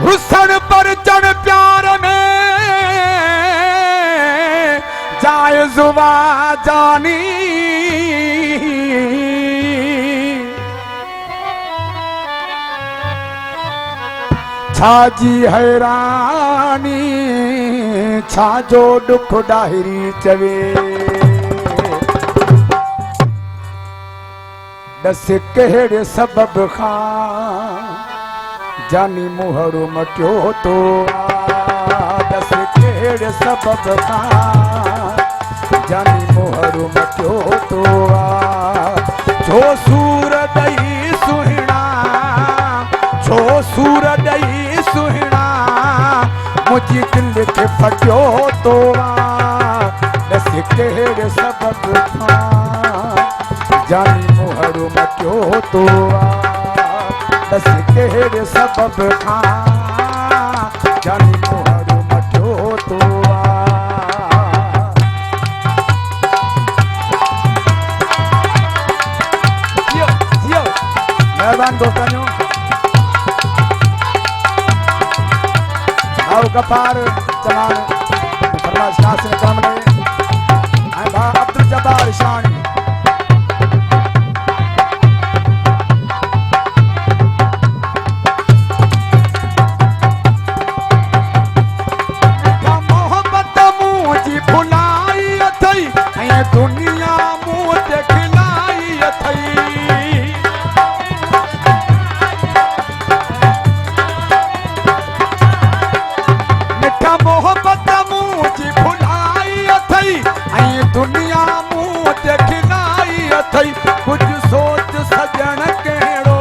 हुस्न पर चढ़ प्यार में जाए जुबा जानी छाजी हैरानी छाजो दुख डाहिरी चवे दस कहिड़े सबब खां जानी मुहरो मटियो तो दस कहिड़े सबब खां जानी मुहरो मटियो तो छो सूर ॾई सुहिणा छो सूर ॾई सुहिणा मुंहिंजी दिलि खे फटियो तो दस कहिड़े सबब खां जानी मुहरो मटियो तो दस कहिड़े सबब खां जानी मुहरो मटियो तो महिरबानी दोस्तनि भाउ गफ़ार चलान फरमाइश नासिर कमले ऐं भाउ अब्दुल जब्बार शानी दुनिया मुँह देखलाई अथई मिठा मोहब्बत मुझी भुलाई अथई दुनिया मुँह देखलाई अथई कुछ सोच सजन कहिड़ो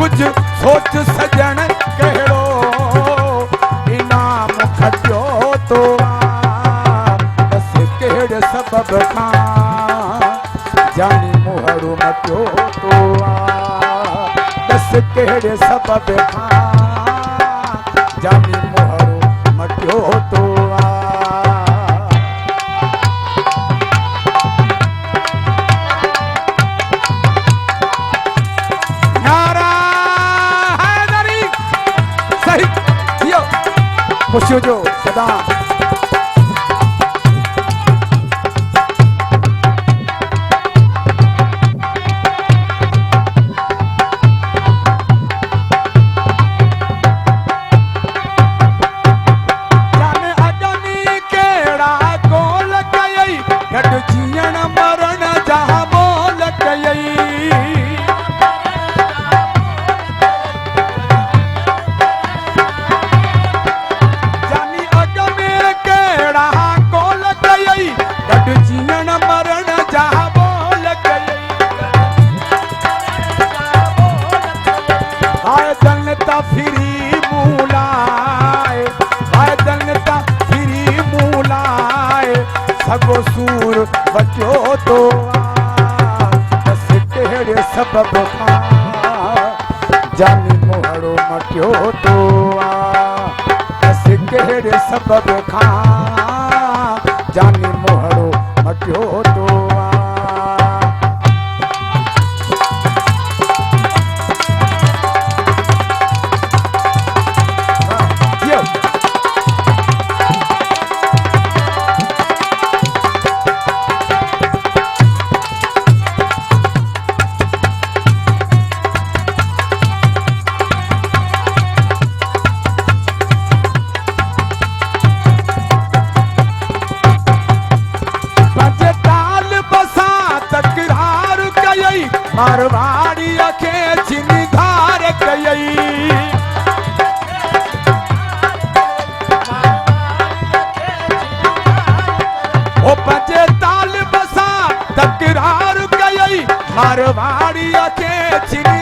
कुछ सोच सजन कहिड़ो इनाम खटियो तो सबब खां जानी मुहरो मटियो तो दस कहिड़े सबब खां जानी मुहरो मटियो तो नारा हैदरी सही थियो खुशियों जो सदा सगो सूर बचो तो दस कहिड़े सबब खां जानी मुहरो मटियो तो दस कहिड़े सबब खां जानी मुहरो मटियो तो मारवाड़ी के चिन्ह कई ओ पंजे ताल बसा तकरार कई मारवाड़ी के चिन्ह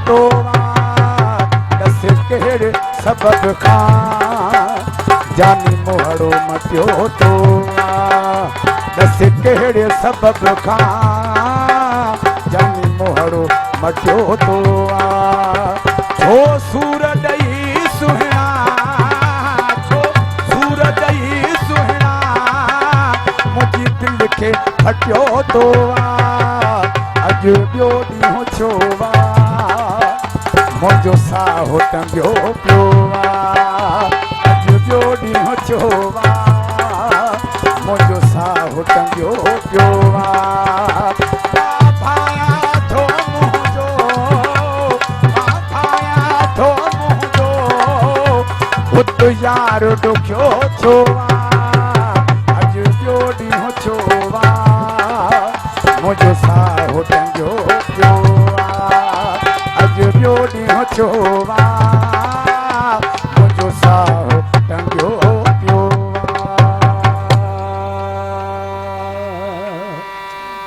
तो दस कहिड़े सबब खां जानी मोहड़ो मटियो तो दस कहिड़े सबब खां जानी मोहड़ो मटियो तो छो सूर ॾई सुहिणा छो सूर ॾई सुहिणा मुंहिंजी दिलि खे हटियो तो अॼु ॿियो ॾींहुं छो मुंहिंजो साहु टंगियो पियो अॼु ॿियो ॾींहुं छो मुंहिंजो साहु टंगियो पियो यार ॾुखियो छो अॼु ॿियो ॾींहुं छो मुंहिंजो साहु टंगियो पियो अॼु ॿियो ॾींहुं छो